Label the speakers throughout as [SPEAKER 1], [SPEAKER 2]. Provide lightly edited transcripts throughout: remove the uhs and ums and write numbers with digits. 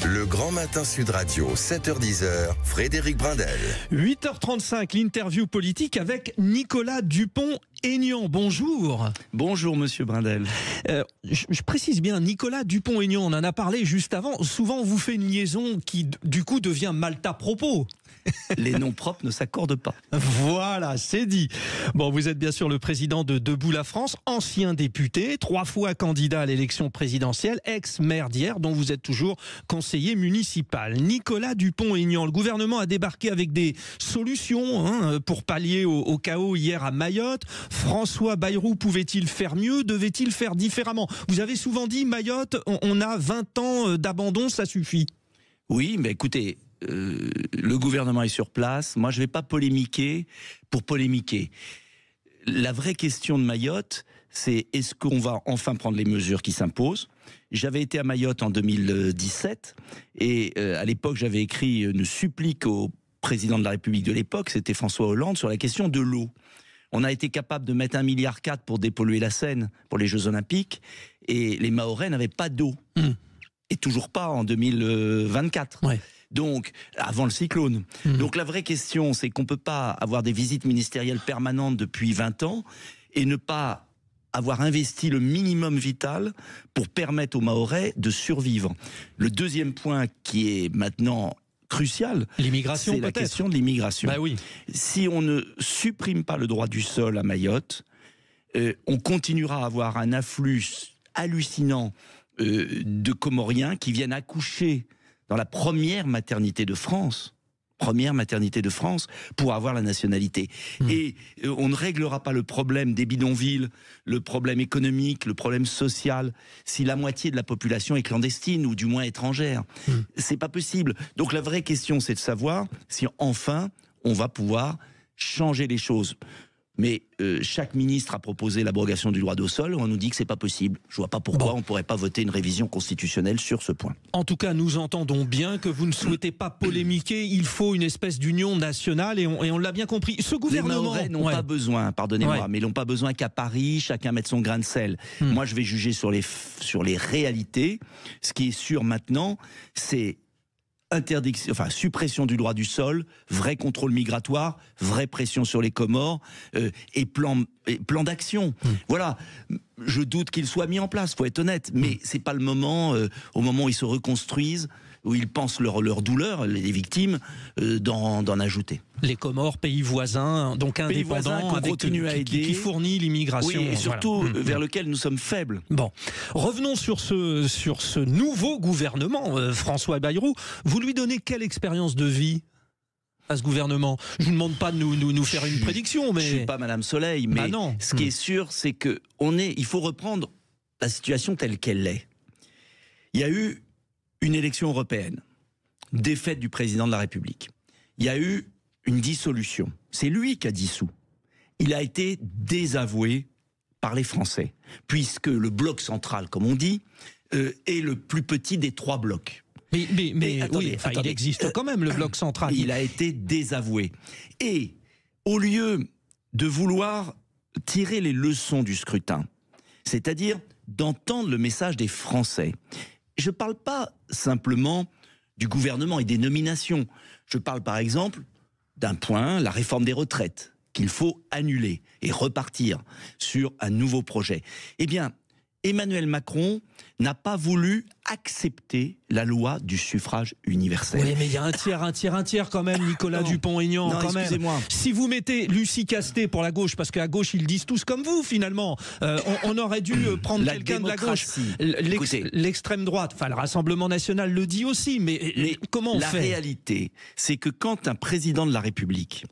[SPEAKER 1] Le Grand Matin Sud Radio, 7h-10h, Frédéric Brindel.
[SPEAKER 2] 8h35, l'interview politique avec Nicolas Dupont-Aignan. Bonjour.
[SPEAKER 3] Bonjour Monsieur Brindel.
[SPEAKER 2] Je précise bien, Nicolas Dupont-Aignan, on en a parlé juste avant. Souvent on vous fait une liaison qui du coup devient mal à propos.
[SPEAKER 3] Les noms propres ne s'accordent pas.
[SPEAKER 2] Voilà, c'est dit. Bon, vous êtes bien sûr le président de Debout la France, ancien député, 3 fois candidat à l'élection présidentielle, ex-maire d'Hyères, dont vous êtes toujours conseiller municipal. Nicolas Dupont-Aignan, le gouvernement a débarqué avec des solutions pour pallier au chaos hier à Mayotte. François Bayrou pouvait-il faire mieux? Devait-il faire différemment? Vous avez souvent dit, Mayotte, on a 20 ans d'abandon, ça suffit.
[SPEAKER 3] Oui, mais écoutez... le gouvernement est sur place. Moi, je ne vais pas polémiquer pour polémiquer. La vraie question de Mayotte, c'est est-ce qu'on va enfin prendre les mesures qui s'imposent? J'avais été à Mayotte en 2017 et à l'époque, j'avais écrit une supplique au président de la République de l'époque, c'était François Hollande, sur la question de l'eau. On a été capable de mettre 1,4 milliard pour dépolluer la Seine pour les Jeux Olympiques et les Mahorais n'avaient pas d'eau. Et toujours pas en 2024. Ouais. Donc, avant le cyclone. Donc la vraie question, c'est qu'on ne peut pas avoir des visites ministérielles permanentes depuis 20 ans et ne pas avoir investi le minimum vital pour permettre aux Mahorais de survivre. Le deuxième point qui est maintenant crucial,
[SPEAKER 2] l'immigration,
[SPEAKER 3] c'est la question de l'immigration.
[SPEAKER 2] Bah oui.
[SPEAKER 3] Si on ne supprime pas le droit du sol à Mayotte, on continuera à avoir un afflux hallucinant de Comoriens qui viennent accoucher dans la première maternité de France, pour avoir la nationalité. Et on ne réglera pas le problème des bidonvilles, le problème économique, le problème social, si la moitié de la population est clandestine ou du moins étrangère. C'est pas possible. Donc la vraie question, c'est de savoir si enfin on va pouvoir changer les choses. Mais chaque ministre a proposé l'abrogation du droit au sol. On nous dit que c'est pas possible. Je vois pas pourquoi on ne pourrait pas voter une révision constitutionnelle sur ce point.
[SPEAKER 2] En tout cas, nous entendons bien que vous ne souhaitez pas polémiquer. Il faut une espèce d'union nationale et on l'a bien compris. Ce gouvernement...
[SPEAKER 3] Les Mahorais n'ont pas besoin, pardonnez-moi, mais ils n'ont pas besoin qu'à Paris, chacun mette son grain de sel. Moi, je vais juger sur les réalités. Ce qui est sûr maintenant, c'est... suppression du droit du sol, vrai contrôle migratoire, vraie pression sur les Comores et plan d'action. Voilà, je doute qu'il soit mis en place, faut être honnête, mais c'est pas le moment, au moment où ils se reconstruisent, où ils pensent leur douleur, les victimes, d'en ajouter.
[SPEAKER 2] Les Comores, pays voisins, donc indépendants, qui fournit l'immigration.
[SPEAKER 3] Oui, et surtout vers lequel nous sommes faibles.
[SPEAKER 2] Bon, revenons sur ce nouveau gouvernement, François Bayrou. Vous lui donnez quelle expérience de vie à ce gouvernement? Je vous demande pas de nous faire une prédiction, mais...
[SPEAKER 3] Je suis pas Madame Soleil, mais ce qui est sûr, c'est que il faut reprendre la situation telle qu'elle est. Il y a eu une élection européenne, défaite du président de la République. Il y a eu une dissolution. C'est lui qui a dissous. Il a été désavoué par les Français, puisque le bloc central, comme on dit, est le plus petit des 3 blocs.
[SPEAKER 2] Mais attendez, il existe quand même, le bloc central.
[SPEAKER 3] Il a été désavoué. Et au lieu de vouloir tirer les leçons du scrutin, c'est-à-dire d'entendre le message des Français, je ne parle pas simplement du gouvernement et des nominations. Je parle par exemple d'un point, la réforme des retraites, qu'il faut annuler et repartir sur un nouveau projet. Eh bien, Emmanuel Macron n'a pas voulu accepter la loi du suffrage universel.
[SPEAKER 2] Oui, mais il y a un tiers quand même, Nicolas Dupont-Aignan.
[SPEAKER 3] Non, excusez-moi.
[SPEAKER 2] Si vous mettez Lucie Castet pour la gauche, parce qu'à gauche, ils disent tous comme vous, finalement, on aurait dû prendre quelqu'un de la gauche. L'extrême droite, le Rassemblement national le dit aussi, mais comment on fait?
[SPEAKER 3] La réalité, c'est que quand un président de la République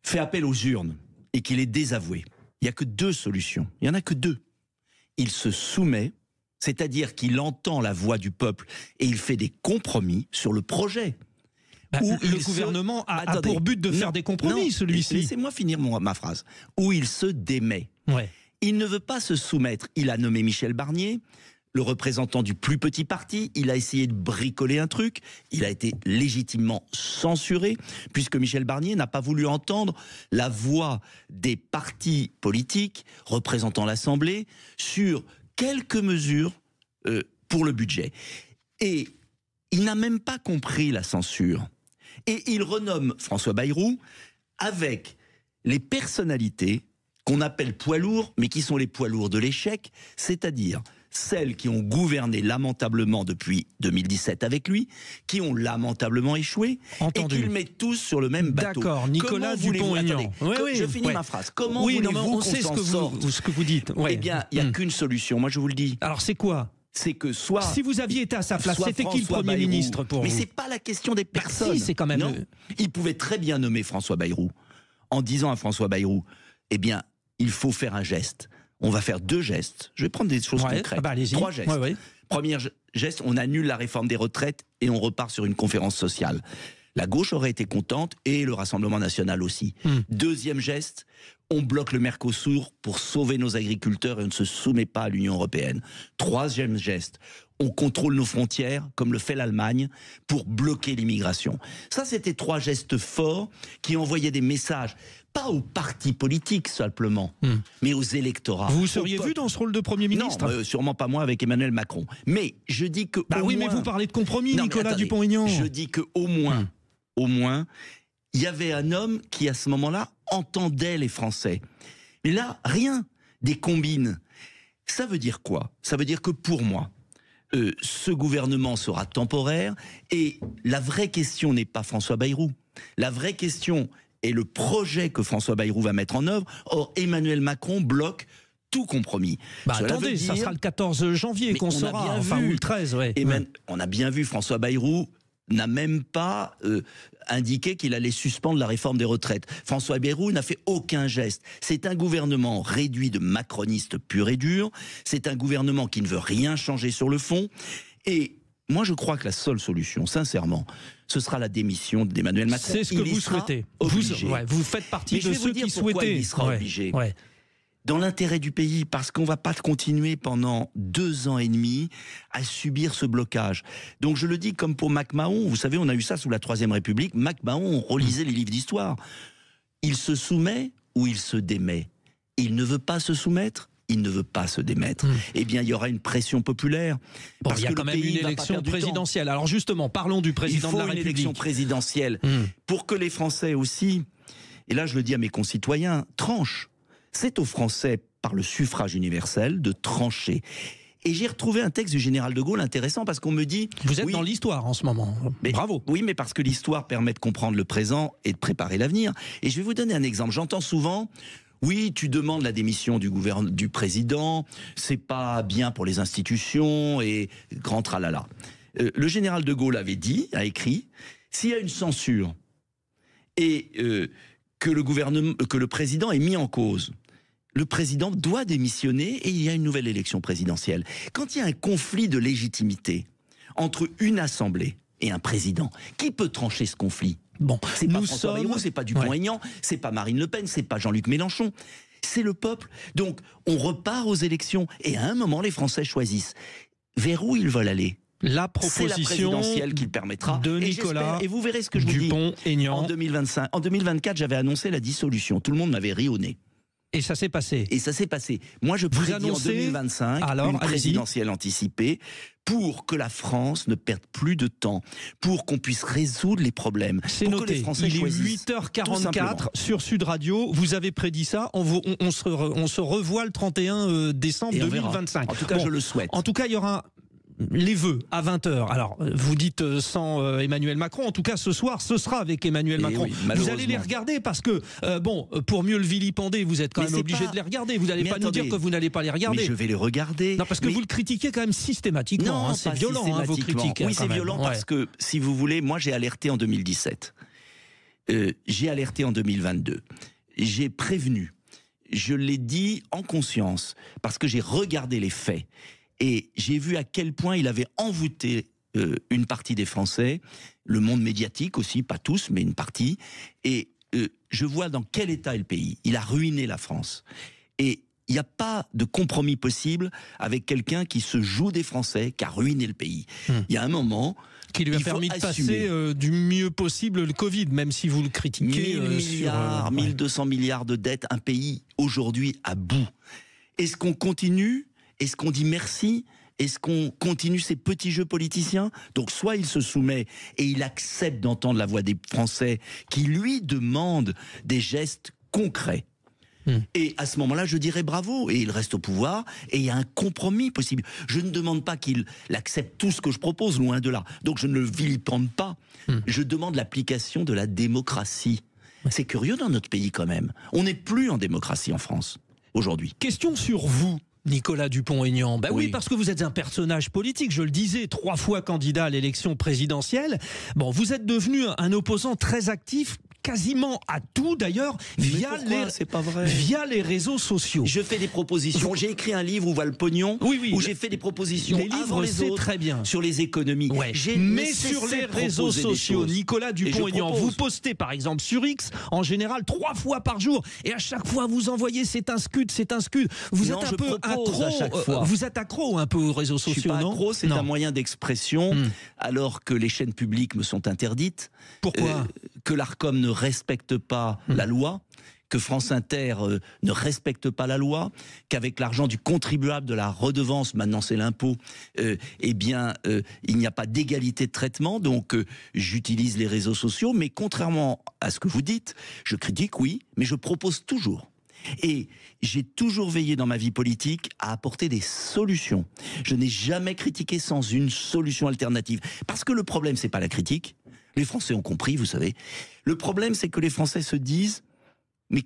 [SPEAKER 3] fait appel aux urnes et qu'il est désavoué, il n'y a que 2 solutions. Il n'y en a que 2. Il se soumet, c'est-à-dire qu'il entend la voix du peuple et il fait des compromis sur le projet.
[SPEAKER 2] Le gouvernement a pour but de faire des compromis, celui-ci.
[SPEAKER 3] Laissez-moi finir ma phrase. Où il se démet. Ouais. Il ne veut pas se soumettre. Il a nommé Michel Barnier, le représentant du plus petit parti. Il a essayé de bricoler un truc. Il a été légitimement censuré, puisque Michel Barnier n'a pas voulu entendre la voix des partis politiques représentant l'Assemblée sur quelques mesures pour le budget. Et il n'a même pas compris la censure. Et il renomme François Bayrou avec les personnalités qu'on appelle poids lourds, mais qui sont les poids lourds de l'échec, c'est-à-dire celles qui ont gouverné lamentablement depuis 2017 avec lui, qui ont lamentablement échoué,
[SPEAKER 2] Entendu.
[SPEAKER 3] et qu'ils mettent tous sur le même bateau.
[SPEAKER 2] D'accord, Nicolas Dupont-Aignan.
[SPEAKER 3] Je finis ma phrase. Comment voulez-vous
[SPEAKER 2] on
[SPEAKER 3] qu'on
[SPEAKER 2] sait
[SPEAKER 3] s'en sorte
[SPEAKER 2] ce que vous dites. Ouais.
[SPEAKER 3] Eh bien, il n'y a qu'une solution, moi je vous le dis.
[SPEAKER 2] Alors c'est quoi?
[SPEAKER 3] C'est que soit...
[SPEAKER 2] Si vous aviez été à sa place,
[SPEAKER 3] soit
[SPEAKER 2] c'était qui le
[SPEAKER 3] François
[SPEAKER 2] Premier
[SPEAKER 3] Bayrou,
[SPEAKER 2] ministre pour
[SPEAKER 3] mais
[SPEAKER 2] vous?
[SPEAKER 3] c'est pas la question des personnes.
[SPEAKER 2] Si, c'est quand même...
[SPEAKER 3] Non, il pouvait très bien nommer François Bayrou en disant à François Bayrou, eh bien, il faut faire un geste. On va faire 2 gestes. Je vais prendre des choses concrètes. 3 gestes. Premier geste, on annule la réforme des retraites et on repart sur une conférence sociale. La gauche aurait été contente et le Rassemblement national aussi. Deuxième geste, on bloque le Mercosur pour sauver nos agriculteurs et on ne se soumet pas à l'Union européenne. Troisième geste, on contrôle nos frontières, comme le fait l'Allemagne, pour bloquer l'immigration. Ça, c'était 3 gestes forts qui envoyaient des messages, pas aux partis politiques simplement, mais aux électorats.
[SPEAKER 2] Vous seriez vu dans ce rôle de Premier ministre?
[SPEAKER 3] Non, sûrement pas moi avec Emmanuel Macron. Mais je dis que
[SPEAKER 2] mais vous parlez de compromis, Nicolas Dupont-Aignan.
[SPEAKER 3] Je dis que au moins, il y avait un homme qui, à ce moment-là, entendait les Français. Mais là, rien, des combines. Ça veut dire quoi? Ça veut dire que pour moi, ce gouvernement sera temporaire et la vraie question n'est pas François Bayrou. La vraie question est le projet que François Bayrou va mettre en œuvre. Or, Emmanuel Macron bloque tout compromis.
[SPEAKER 2] Attendez, ça sera le 14 janvier qu'on saura, ou le 13.
[SPEAKER 3] On a bien vu François Bayrou n'a même pas indiqué qu'il allait suspendre la réforme des retraites. François Bayrou n'a fait aucun geste. C'est un gouvernement réduit de macronistes purs et durs. C'est un gouvernement qui ne veut rien changer sur le fond. Et moi, je crois que la seule solution, sincèrement, ce sera la démission d'Emmanuel Macron.
[SPEAKER 2] C'est ce que vous souhaitez. Vous faites partie de ceux qui souhaitaient.
[SPEAKER 3] Il sera obligé. Dans l'intérêt du pays, parce qu'on ne va pas continuer pendant 2 ans et demi à subir ce blocage. Donc je le dis comme pour MacMahon, vous savez, on a eu ça sous la Troisième République, MacMahon, on relisait les livres d'histoire. Il se soumet ou il se démet. Il ne veut pas se soumettre, il ne veut pas se démettre. Eh bien, il y aura une pression populaire.
[SPEAKER 2] Parce il y a quand même une élection présidentielle. Alors justement, parlons du président de la République.
[SPEAKER 3] Il faut une élection présidentielle pour que les Français aussi, et là je le dis à mes concitoyens, tranchent. C'est aux Français, par le suffrage universel, de trancher. Et j'ai retrouvé un texte du général de Gaulle intéressant parce qu'on me dit...
[SPEAKER 2] Vous êtes dans l'histoire en ce moment. Bravo.
[SPEAKER 3] Oui, mais parce que l'histoire permet de comprendre le présent et de préparer l'avenir. Et je vais vous donner un exemple. J'entends souvent... Oui, tu demandes la démission du président, c'est pas bien pour les institutions et grand tralala. Le général de Gaulle avait dit, a écrit, s'il y a une censure et que le président est mis en cause, le président doit démissionner et il y a une nouvelle élection présidentielle. Quand il y a un conflit de légitimité entre une assemblée et un président, qui peut trancher ce conflit? Bon, c'est pas François Bayrou, c'est pas Dupont-Aignan, c'est pas Marine Le Pen, c'est pas Jean-Luc Mélenchon, c'est le peuple. Donc, on repart aux élections et à un moment, les Français choisissent. Vers où ils veulent aller?
[SPEAKER 2] La proposition
[SPEAKER 3] c'est la présidentielle qui le permettra.
[SPEAKER 2] De Nicolas
[SPEAKER 3] et vous verrez ce que je vous dis. En 2025, en 2024, j'avais annoncé la dissolution. Tout le monde m'avait ri au nez.
[SPEAKER 2] Et ça s'est passé.
[SPEAKER 3] Et ça s'est passé. Moi, je prédis en 2025 une présidentielle anticipée pour que la France ne perde plus de temps, pour qu'on puisse résoudre les problèmes.
[SPEAKER 2] C'est noté. Il est 8h44 sur Sud Radio. Vous avez prédit ça. On se revoit le 31 décembre 2025.
[SPEAKER 3] En tout cas, je le souhaite.
[SPEAKER 2] En tout cas, il y aura... les vœux à 20h. Alors, vous dites sans Emmanuel Macron. En tout cas, ce soir, ce sera avec Emmanuel Macron.
[SPEAKER 3] Oui,
[SPEAKER 2] vous allez les regarder parce que, pour mieux le vilipender, vous êtes quand même obligé de les regarder. Vous n'allez pas nous dire que vous n'allez pas les regarder.
[SPEAKER 3] Mais je vais les regarder.
[SPEAKER 2] Non, parce que vous le critiquez quand même systématiquement.
[SPEAKER 3] Non,
[SPEAKER 2] c'est violent, vos critiques.
[SPEAKER 3] Oui, c'est violent parce que, si vous voulez, moi j'ai alerté en 2017. J'ai alerté en 2022. J'ai prévenu. Je l'ai dit en conscience parce que j'ai regardé les faits. Et j'ai vu à quel point il avait envoûté une partie des Français, le monde médiatique aussi, pas tous, mais une partie. Et je vois dans quel état est le pays. Il a ruiné la France. Et il n'y a pas de compromis possible avec quelqu'un qui se joue des Français, qui a ruiné le pays. Il y a un moment...
[SPEAKER 2] qui lui a permis de passer du mieux possible le Covid, même si vous le critiquez.
[SPEAKER 3] 1000 milliards, 1200 milliards de dettes, un pays aujourd'hui à bout. Est-ce qu'on continue ? Est-ce qu'on dit merci? Est-ce qu'on continue ces petits jeux politiciens? Donc soit il se soumet et il accepte d'entendre la voix des Français qui lui demandent des gestes concrets. Et à ce moment-là, je dirais bravo, et il reste au pouvoir, et il y a un compromis possible. Je ne demande pas qu'il accepte tout ce que je propose, loin de là. Donc je ne le vilipende pas. Je demande l'application de la démocratie. C'est curieux dans notre pays quand même. On n'est plus en démocratie en France, aujourd'hui.
[SPEAKER 2] Question sur vous, Nicolas Dupont-Aignan. Oui,
[SPEAKER 3] Oui.
[SPEAKER 2] parce que vous êtes un personnage politique, je le disais, 3 fois candidat à l'élection présidentielle. Bon, vous êtes devenu un opposant très actif, quasiment à tout d'ailleurs,
[SPEAKER 3] C'est pas vrai.
[SPEAKER 2] via les réseaux sociaux.
[SPEAKER 3] Je fais des propositions. J'ai écrit un livre où va le pognon,
[SPEAKER 2] Oui,
[SPEAKER 3] où j'ai fait des propositions
[SPEAKER 2] les
[SPEAKER 3] avant
[SPEAKER 2] livres,
[SPEAKER 3] les
[SPEAKER 2] c'est
[SPEAKER 3] autres
[SPEAKER 2] très bien.
[SPEAKER 3] sur les économies.
[SPEAKER 2] Ouais.
[SPEAKER 3] J'ai
[SPEAKER 2] Mais
[SPEAKER 3] cessé
[SPEAKER 2] sur les
[SPEAKER 3] de
[SPEAKER 2] réseaux
[SPEAKER 3] proposer des
[SPEAKER 2] sociaux,
[SPEAKER 3] choses.
[SPEAKER 2] Nicolas Dupont-Aignan,
[SPEAKER 3] propose.
[SPEAKER 2] vous postez par exemple sur X, en général 3 fois par jour, et à chaque fois vous envoyez c'est un scud, c'est un scud. Vous
[SPEAKER 3] Non,
[SPEAKER 2] êtes un
[SPEAKER 3] je
[SPEAKER 2] peu
[SPEAKER 3] propose
[SPEAKER 2] accro,
[SPEAKER 3] à chaque fois.
[SPEAKER 2] vous êtes accro un peu aux réseaux
[SPEAKER 3] Je suis
[SPEAKER 2] sociaux,
[SPEAKER 3] pas
[SPEAKER 2] non?
[SPEAKER 3] accro, c'est
[SPEAKER 2] Non.
[SPEAKER 3] un moyen d'expression, alors que les chaînes publiques me sont interdites.
[SPEAKER 2] Pourquoi?
[SPEAKER 3] Que l'Arcom ne respecte pas la loi, que France Inter ne respecte pas la loi, qu'avec l'argent du contribuable de la redevance, maintenant c'est l'impôt, il n'y a pas d'égalité de traitement, donc j'utilise les réseaux sociaux, mais contrairement à ce que vous dites, je critique, oui, mais je propose toujours. Et j'ai toujours veillé dans ma vie politique à apporter des solutions. Je n'ai jamais critiqué sans une solution alternative. Parce que le problème, c'est pas la critique. Les Français ont compris, vous savez. Le problème, c'est que les Français se disent « Mais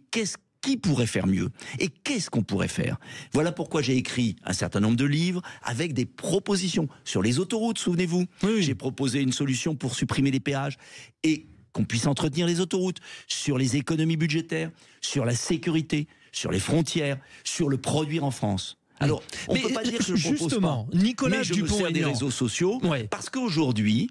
[SPEAKER 3] qui pourrait faire mieux? Et qu'est-ce qu'on pourrait faire ?» Voilà pourquoi j'ai écrit un certain nombre de livres avec des propositions. Sur les autoroutes, souvenez-vous,
[SPEAKER 2] Oui.
[SPEAKER 3] j'ai proposé une solution pour supprimer les péages et qu'on puisse entretenir les autoroutes, sur les économies budgétaires, sur la sécurité, sur les frontières, sur le produire en France. Alors, on ne peut pas dire que je ne propose
[SPEAKER 2] justement,
[SPEAKER 3] pas.
[SPEAKER 2] Nicolas
[SPEAKER 3] Mais je me sers des
[SPEAKER 2] Dupont-Aignan.
[SPEAKER 3] réseaux sociaux
[SPEAKER 2] Ouais.
[SPEAKER 3] parce qu'aujourd'hui,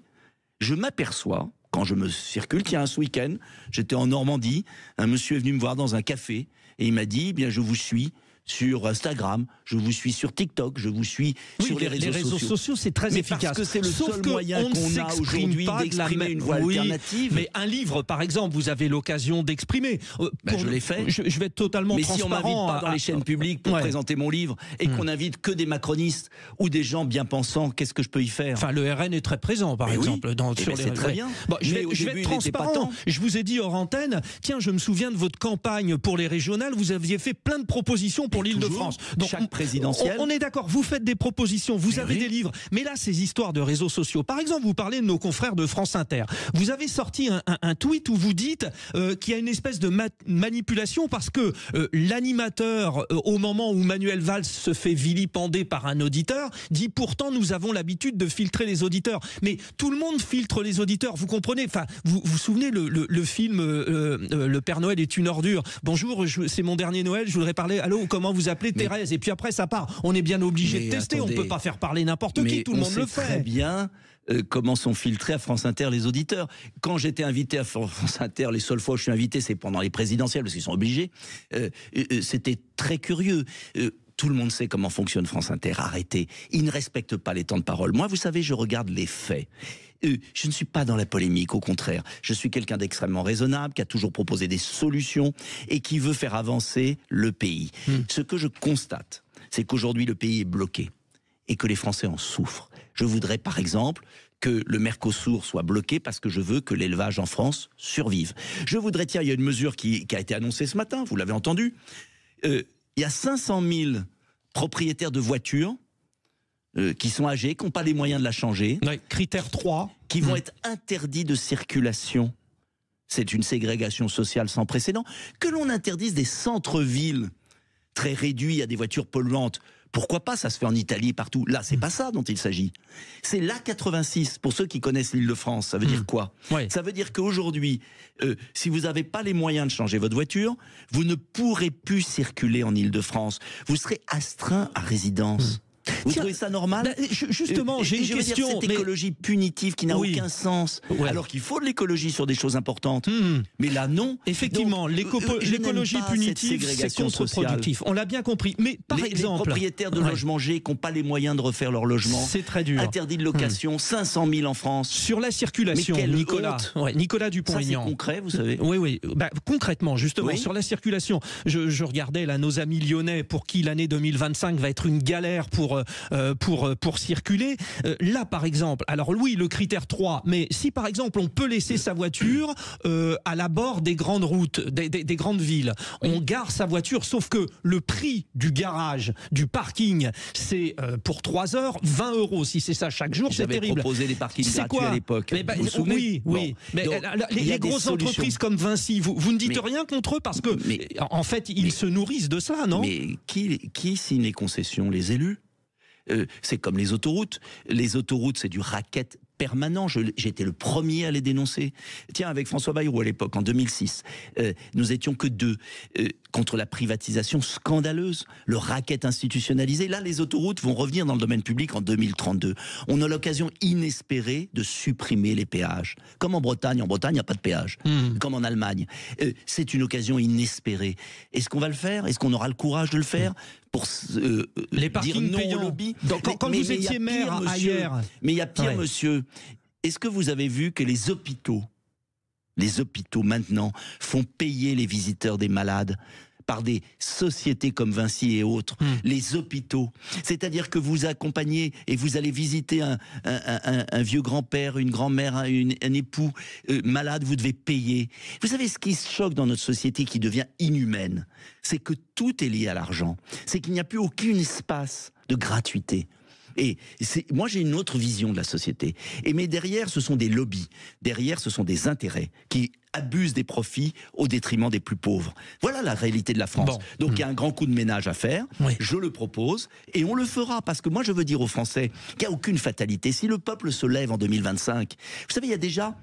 [SPEAKER 3] je m'aperçois, quand je me circule, tiens, ce week-end, j'étais en Normandie, un monsieur est venu me voir dans un café et il m'a dit, je vous suis sur Instagram, je vous suis sur TikTok, je vous suis sur les réseaux sociaux.
[SPEAKER 2] C'est très
[SPEAKER 3] Mais
[SPEAKER 2] efficace.
[SPEAKER 3] parce que c'est le
[SPEAKER 2] Sauf
[SPEAKER 3] seul
[SPEAKER 2] que
[SPEAKER 3] moyen
[SPEAKER 2] on ne
[SPEAKER 3] qu'on a
[SPEAKER 2] s'exprime
[SPEAKER 3] aujourd'hui
[SPEAKER 2] pas de la
[SPEAKER 3] d'exprimer
[SPEAKER 2] même-
[SPEAKER 3] une voix
[SPEAKER 2] Oui,
[SPEAKER 3] alternative.
[SPEAKER 2] Mais un livre, par exemple, vous avez l'occasion d'exprimer.
[SPEAKER 3] Je l'ai fait.
[SPEAKER 2] Je vais être totalement
[SPEAKER 3] Mais si on m'invite
[SPEAKER 2] transparent.
[SPEAKER 3] pas dans les chaînes publiques pour
[SPEAKER 2] Ouais.
[SPEAKER 3] présenter mon livre et qu'on invite que des macronistes ou des gens bien pensants, qu'est-ce que je peux y faire?
[SPEAKER 2] Enfin, le RN est très présent, par
[SPEAKER 3] Mais oui.
[SPEAKER 2] exemple,
[SPEAKER 3] Eh
[SPEAKER 2] sur
[SPEAKER 3] ben,
[SPEAKER 2] les
[SPEAKER 3] c'est très
[SPEAKER 2] ouais.
[SPEAKER 3] bien.
[SPEAKER 2] Bon, je
[SPEAKER 3] Mais
[SPEAKER 2] vais,
[SPEAKER 3] au
[SPEAKER 2] je vais
[SPEAKER 3] début,
[SPEAKER 2] être
[SPEAKER 3] il n'était pas
[SPEAKER 2] transparent.
[SPEAKER 3] temps.
[SPEAKER 2] Je vous ai dit hors antenne, tiens, je me souviens de votre campagne pour les régionales, vous aviez fait plein de propositions pour l'Île-de-France.
[SPEAKER 3] Chaque présidentielle.
[SPEAKER 2] On est d'accord, vous faites des propositions, vous avez
[SPEAKER 3] oui.
[SPEAKER 2] des livres, mais là, ces histoires de réseaux sociaux, par exemple, vous parlez de nos confrères de France Inter. Vous avez sorti un tweet où vous dites qu'il y a une espèce de manipulation parce que l'animateur, au moment où Manuel Valls se fait vilipender par un auditeur, dit pourtant nous avons l'habitude de filtrer les auditeurs. Mais tout le monde filtre les auditeurs, vous comprenez? Enfin, vous vous souvenez le film Le Père Noël est une ordure. Bonjour, c'est mon dernier Noël, je voudrais parler. Allô, comment vous appelez? Thérèse. Et puis après ça part. On est bien obligé de tester.
[SPEAKER 3] Attendez,
[SPEAKER 2] on peut pas faire parler n'importe qui. Tout le monde le
[SPEAKER 3] on sait très
[SPEAKER 2] fait.
[SPEAKER 3] bien comment sont filtrés à France Inter les auditeurs. Quand j'étais invité à France Inter, les seules fois où je suis invité, c'est pendant les présidentielles, parce qu'ils sont obligés. C'était très curieux. Tout le monde sait comment fonctionne France Inter. Arrêtez. Ils ne respectent pas les temps de parole. Moi, vous savez, je regarde les faits. Je ne suis pas dans la polémique, au contraire. Je suis quelqu'un d'extrêmement raisonnable, qui a toujours proposé des solutions et qui veut faire avancer le pays. Ce que je constate, c'est qu'aujourd'hui, le pays est bloqué et que les Français en souffrent. Je voudrais, par exemple, que le Mercosur soit bloqué parce que je veux que l'élevage en France survive. Je voudrais, tiens, il y a une mesure qui a été annoncée ce matin, vous l'avez entendu. Il y a 500 000 propriétaires de voitures qui sont âgés, qui n'ont pas les moyens de la changer,
[SPEAKER 2] Ouais, critère 3.
[SPEAKER 3] qui vont être interdits de circulation. C'est une ségrégation sociale sans précédent. Que l'on interdise des centres-villes très réduits à des voitures polluantes, pourquoi pas? Ça se fait en Italie, partout. Là, c'est pas ça dont il s'agit. C'est l'A86, pour ceux qui connaissent l'Île-de-France. Ça veut dire quoi?
[SPEAKER 2] Ouais.
[SPEAKER 3] Ça veut dire qu'aujourd'hui, si vous n'avez pas les moyens de changer votre voiture, vous ne pourrez plus circuler en Île-de-France. Vous serez astreint à résidence. Vous
[SPEAKER 2] Tiens,
[SPEAKER 3] trouvez ça normal?
[SPEAKER 2] Justement, j'ai une
[SPEAKER 3] je veux dire,
[SPEAKER 2] question.
[SPEAKER 3] cette écologie punitive qui n'a
[SPEAKER 2] Oui.
[SPEAKER 3] aucun sens.
[SPEAKER 2] Ouais.
[SPEAKER 3] Alors qu'il faut de l'écologie sur des choses importantes. Mais là, non.
[SPEAKER 2] Effectivement,
[SPEAKER 3] Donc, je
[SPEAKER 2] l'écologie
[SPEAKER 3] n'aime pas
[SPEAKER 2] punitive,
[SPEAKER 3] cette
[SPEAKER 2] c'est
[SPEAKER 3] ségrégation
[SPEAKER 2] contre-productif. On l'a bien compris. Mais par
[SPEAKER 3] les
[SPEAKER 2] exemple,
[SPEAKER 3] propriétaires de
[SPEAKER 2] Ouais.
[SPEAKER 3] logements G qui n'ont pas les moyens de refaire leur logement,
[SPEAKER 2] c'est très dur.
[SPEAKER 3] interdit de location, 500 000 en France.
[SPEAKER 2] Sur la circulation,
[SPEAKER 3] Mais quelle
[SPEAKER 2] Nicolas,
[SPEAKER 3] honte.
[SPEAKER 2] Nicolas
[SPEAKER 3] Ça, c'est
[SPEAKER 2] Dupont-Aignan.
[SPEAKER 3] concret, vous savez.
[SPEAKER 2] Oui. Concrètement, justement,
[SPEAKER 3] Oui.
[SPEAKER 2] sur la circulation, je regardais là nos amis lyonnais pour qui l'année 2025 va être une galère pour pour circuler. Là, par exemple, alors oui, le critère 3, mais si par exemple on peut laisser sa voiture à l'abord des grandes routes, des grandes villes, on gare sa voiture, sauf que le prix du garage, du parking, c'est pour 3 heures, 20 €. Si c'est ça chaque jour, c'est terrible.
[SPEAKER 3] J'avais proposé des parkings gratuits à l'époque. Vous vous souvenez?
[SPEAKER 2] Oui. Mais
[SPEAKER 3] donc,
[SPEAKER 2] les grosses entreprises comme Vinci, vous ne dites rien contre eux parce que, en fait, ils se nourrissent de cela, non?
[SPEAKER 3] Mais qui signe les concessions? Les élus. C'est comme les autoroutes. Les autoroutes, c'est du racket permanent. J'ai été le premier à les dénoncer. Tiens, avec François Bayrou à l'époque, en 2006, nous étions que 2 contre la privatisation scandaleuse, le racket institutionnalisé. Là, les autoroutes vont revenir dans le domaine public en 2032. On a l'occasion inespérée de supprimer les péages. Comme en Bretagne. En Bretagne, il n'y a pas de péage. Comme en Allemagne. C'est une occasion inespérée. Est-ce qu'on va le faire? Est-ce qu'on aura le courage de le faire? Pour
[SPEAKER 2] les parkings
[SPEAKER 3] dire non
[SPEAKER 2] payants.
[SPEAKER 3] au lobby.
[SPEAKER 2] Donc, quand vous étiez maire ailleurs.
[SPEAKER 3] Mais il y a pire, monsieur. Est-ce que vous avez vu que les hôpitaux maintenant font payer les visiteurs des malades par des sociétés comme Vinci et autres, les hôpitaux. C'est-à-dire que vous accompagnez et vous allez visiter un vieux grand-père, une grand-mère, un époux malade, vous devez payer. Vous savez ce qui se choque dans notre société qui devient inhumaine, c'est que tout est lié à l'argent. C'est qu'il n'y a plus aucun espace de gratuité. Et moi, j'ai une autre vision de la société. Mais derrière, ce sont des lobbies. Derrière, ce sont des intérêts qui abusent des profits au détriment des plus pauvres. Voilà la réalité de la France. Bon. Donc, il y a un grand coup de ménage à faire. Oui. Je le propose et on le fera. Parce que moi, je veux dire aux Français qu'il n'y a aucune fatalité. Si le peuple se lève en 2025, vous savez, il y a déjà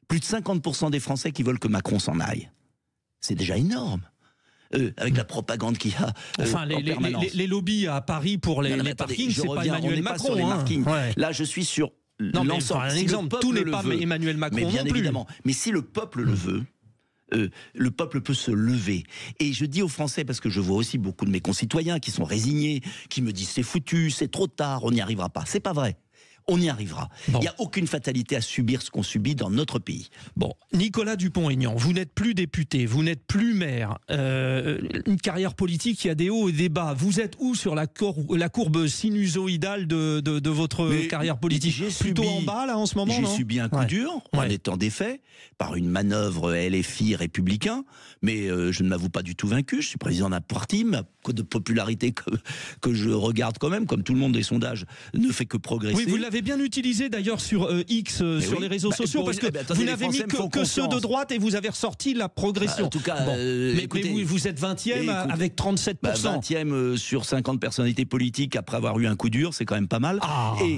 [SPEAKER 3] plus de 50% des Français qui veulent que Macron s'en aille. C'est déjà énorme. Avec la propagande qu'il y a
[SPEAKER 2] enfin, les lobbies à Paris pour les parkings, c'est pas Emmanuel Macron.
[SPEAKER 3] Là, je suis sur l'ensemble.
[SPEAKER 2] Un exemple, tout n'est pas Emmanuel Macron
[SPEAKER 3] mais bien
[SPEAKER 2] non plus.
[SPEAKER 3] Évidemment. Mais si le peuple le veut, le peuple peut se lever. Et je dis aux Français, parce que je vois aussi beaucoup de mes concitoyens qui sont résignés, qui me disent c'est foutu, c'est trop tard, on n'y arrivera pas. C'est pas vrai. On y arrivera. Bon. Il n'y a aucune fatalité à subir ce qu'on subit dans notre pays.
[SPEAKER 2] Bon, Nicolas Dupont-Aignan, vous n'êtes plus député, vous n'êtes plus maire. Une carrière politique qui a des hauts et des bas. Vous êtes où sur la courbe sinusoïdale de votre carrière politique? Plutôt en bas, là, en ce moment,
[SPEAKER 3] j'ai subi un coup dur, en étant défait, par une manœuvre LFI républicain, mais je ne m'avoue pas du tout vaincu. Je suis président d'un parti, ma cote de popularité que je regarde quand même, comme tout le monde des sondages, ne fait que progresser.
[SPEAKER 2] Oui, vous l'avez bien utilisé d'ailleurs sur X, sur les réseaux sociaux, parce que vous n'avez mis que ceux de droite et vous avez ressorti la progression.
[SPEAKER 3] En tout cas,
[SPEAKER 2] mais vous êtes 20e avec 37%.
[SPEAKER 3] 20e sur 50 personnalités politiques après avoir eu un coup dur, c'est quand même pas mal.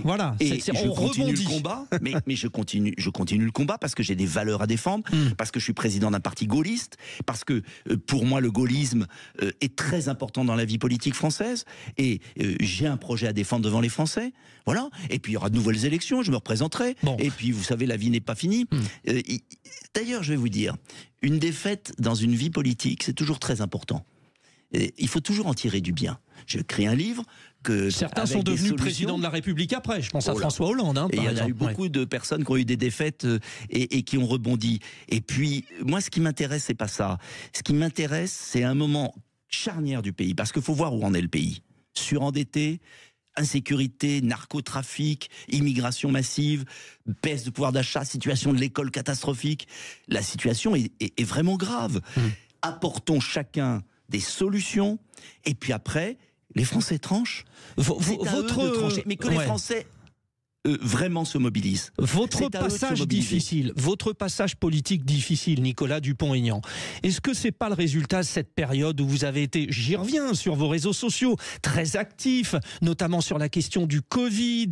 [SPEAKER 2] Voilà,
[SPEAKER 3] je continue le combat, mais je continue le combat parce que j'ai des valeurs à défendre, parce que je suis président d'un parti gaulliste, parce que pour moi le gaullisme est très important dans la vie politique française, et j'ai un projet à défendre devant les Français. Voilà. Et puis il y aura de nouvelles élections, je me représenterai. Bon. Et puis vous savez, la vie n'est pas finie. D'ailleurs, je vais vous dire, une défaite dans une vie politique, c'est toujours très important. Il faut toujours en tirer du bien. J'ai écrit un livre que
[SPEAKER 2] certains sont devenus président de la République après. Je pense à François Hollande.
[SPEAKER 3] Et il y en a eu beaucoup de personnes qui ont eu des défaites et qui ont rebondi. Et puis, moi, ce qui m'intéresse, c'est pas ça. Ce qui m'intéresse, c'est un moment charnière du pays, parce qu'il faut voir où en est le pays. Surendetté, insécurité, narcotrafic, immigration massive, baisse de pouvoir d'achat, situation de l'école catastrophique. La situation est vraiment grave. Apportons chacun des solutions, et puis après, les Français tranchent. Mais que les Français vraiment se mobilisent.
[SPEAKER 2] Votre passage difficile, votre passage politique difficile, Nicolas Dupont-Aignan, est-ce que c'est pas le résultat de cette période où vous avez été, j'y reviens, sur vos réseaux sociaux, très actifs, notamment sur la question du Covid,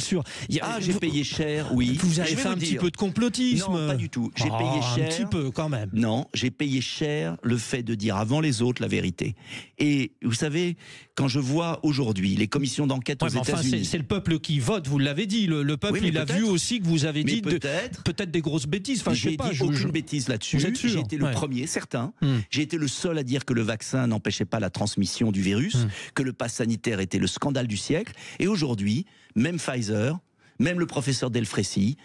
[SPEAKER 3] j'ai payé cher, oui.
[SPEAKER 2] Vous avez fait un petit peu de complotisme.
[SPEAKER 3] Non, pas du tout. J'ai payé cher.
[SPEAKER 2] Un petit peu, quand même.
[SPEAKER 3] Non, j'ai payé cher le fait de dire avant les autres la vérité. Et vous savez, quand je vois aujourd'hui les commissions d'enquête aux États-Unis...
[SPEAKER 2] c'est le peuple qui vote, vous l'avez dit, le peuple, il a vu aussi que vous avez dit peut-être des grosses bêtises. Enfin, je sais pas,
[SPEAKER 3] aucune bêtise là-dessus. J'ai été le premier, certain. J'ai été le seul à dire que le vaccin n'empêchait pas la transmission du virus, que le pass sanitaire était le scandale du siècle. Et aujourd'hui, même Pfizer, même le professeur Delfrécy,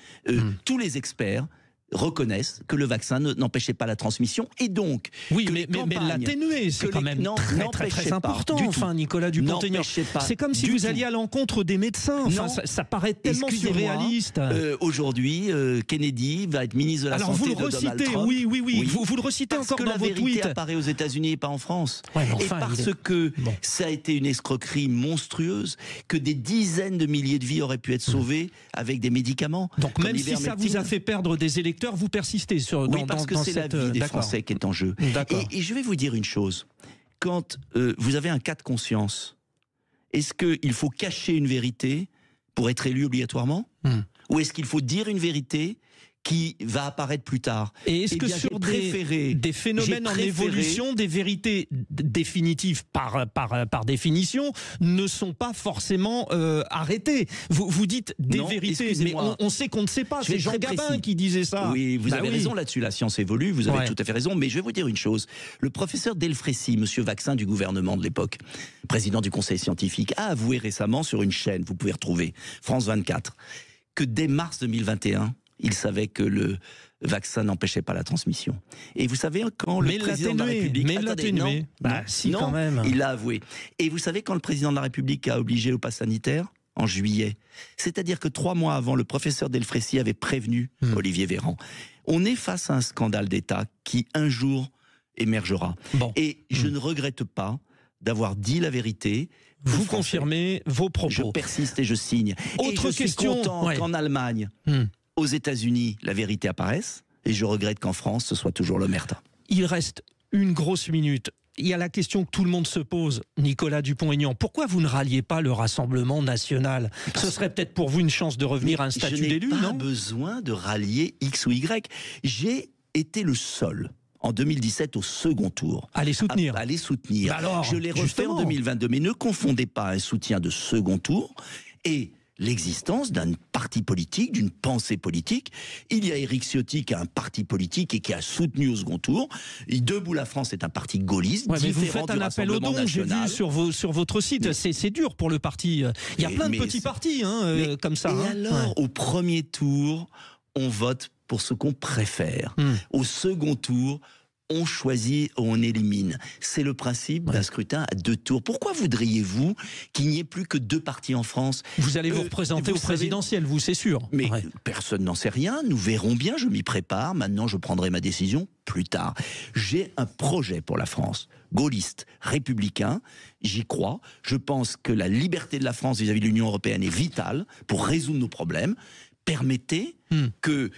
[SPEAKER 3] tous les experts reconnaissent que le vaccin n'empêchait pas la transmission et donc
[SPEAKER 2] oui,
[SPEAKER 3] que
[SPEAKER 2] mais l'atténuer, c'est quand même très important. Enfin, Nicolas Dupont-Aignan, c'est comme si vous alliez à l'encontre des médecins. Enfin, ça paraît tellement surréaliste.
[SPEAKER 3] Aujourd'hui, Kennedy va être ministre de la Santé de Donald Trump.
[SPEAKER 2] Oui. Vous le recitez encore dans vos tweets.
[SPEAKER 3] Parce que la vérité apparaît aux États-Unis et pas en France.
[SPEAKER 2] Ouais,
[SPEAKER 3] et parce que ça a été une escroquerie monstrueuse, que des dizaines de milliers de vies auraient pu être sauvées avec des médicaments.
[SPEAKER 2] Donc même si ça vous a fait perdre des électeurs, vous persistez
[SPEAKER 3] parce que c'est la vie des Français qui est en jeu. Et je vais vous dire une chose. Quand vous avez un cas de conscience, est-ce qu'il faut cacher une vérité pour être élu obligatoirement ? Ou est-ce qu'il faut dire une vérité qui va apparaître plus tard?
[SPEAKER 2] Et est-ce que sur des phénomènes en évolution, des vérités définitives par définition ne sont pas forcément arrêtées? Vous dites des vérités, mais on sait qu'on ne sait pas. C'est Jean Gabin qui disait ça.
[SPEAKER 3] Oui, vous avez raison là-dessus, la science évolue, vous avez tout à fait raison, mais je vais vous dire une chose. Le professeur Delfrécy, monsieur Vaccin du gouvernement de l'époque, président du conseil scientifique, a avoué récemment sur une chaîne, vous pouvez retrouver, France 24, que dès mars 2021, il savait que le vaccin n'empêchait pas la transmission. Et vous savez, quand le président de la République...
[SPEAKER 2] quand même.
[SPEAKER 3] Il l'a avoué. Et vous savez, quand le président de la République a obligé au pass sanitaire ? En juillet. C'est-à-dire que 3 mois avant, le professeur Delfrécy avait prévenu Olivier Véran. On est face à un scandale d'État qui, un jour, émergera. Et je ne regrette pas d'avoir dit la vérité.
[SPEAKER 2] Vous confirmez vos propos.
[SPEAKER 3] Je persiste et je signe.
[SPEAKER 2] Autre question.
[SPEAKER 3] Je suis content qu'en Allemagne... aux États-Unis, la vérité apparaisse, et je regrette qu'en France, ce soit toujours l'omerta.
[SPEAKER 2] Il reste une grosse minute. Il y a la question que tout le monde se pose, Nicolas Dupont-Aignan. Pourquoi vous ne ralliez pas le Rassemblement national ? Ce serait peut-être pour vous une chance de revenir à un statut d'élu, non ?
[SPEAKER 3] Je n'ai pas besoin de rallier X ou Y. J'ai été le seul, en 2017, au second tour.
[SPEAKER 2] À les soutenir.
[SPEAKER 3] À les soutenir.
[SPEAKER 2] Alors,
[SPEAKER 3] je l'ai refait en 2022. Mais ne confondez pas un soutien de second tour et l'existence d'un parti politique, d'une pensée politique. Il y a Éric Ciotti qui a un parti politique et qui a soutenu au second tour. Debout la France est un parti gaulliste,
[SPEAKER 2] mais vous faites un appel au don, j'ai vu sur votre site. C'est dur pour le parti. Il y a plein de petits partis comme ça.
[SPEAKER 3] Et alors, au premier tour, on vote pour ce qu'on préfère. Au second tour, on choisit ou on élimine. C'est le principe d'un scrutin à 2 tours. Pourquoi voudriez-vous qu'il n'y ait plus que 2 partis en France ?
[SPEAKER 2] Vous allez vous représenter au présidentiel, vous, c'est sûr.
[SPEAKER 3] Mais personne n'en sait rien. Nous verrons bien. Je m'y prépare. Maintenant, je prendrai ma décision plus tard. J'ai un projet pour la France. Gaulliste, républicain. J'y crois. Je pense que la liberté de la France vis-à-vis de l'Union européenne est vitale pour résoudre nos problèmes. Permettez que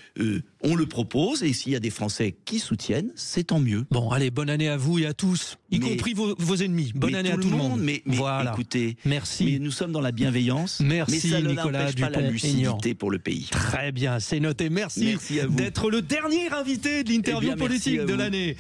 [SPEAKER 3] on le propose, et s'il y a des Français qui soutiennent, c'est tant mieux.
[SPEAKER 2] Bon, allez, bonne année à vous et à tous, y compris vos ennemis. Bonne année à tout le monde.
[SPEAKER 3] Mais
[SPEAKER 2] voilà.
[SPEAKER 3] Écoutez,
[SPEAKER 2] merci.
[SPEAKER 3] Nous sommes dans la bienveillance.
[SPEAKER 2] Merci,
[SPEAKER 3] mais ça
[SPEAKER 2] Nicolas
[SPEAKER 3] Dupont-Aignan. Pas la lucidité pour le pays.
[SPEAKER 2] Très bien, c'est noté. Merci
[SPEAKER 3] à vous
[SPEAKER 2] d'être le dernier invité de l'interview politique de l'année.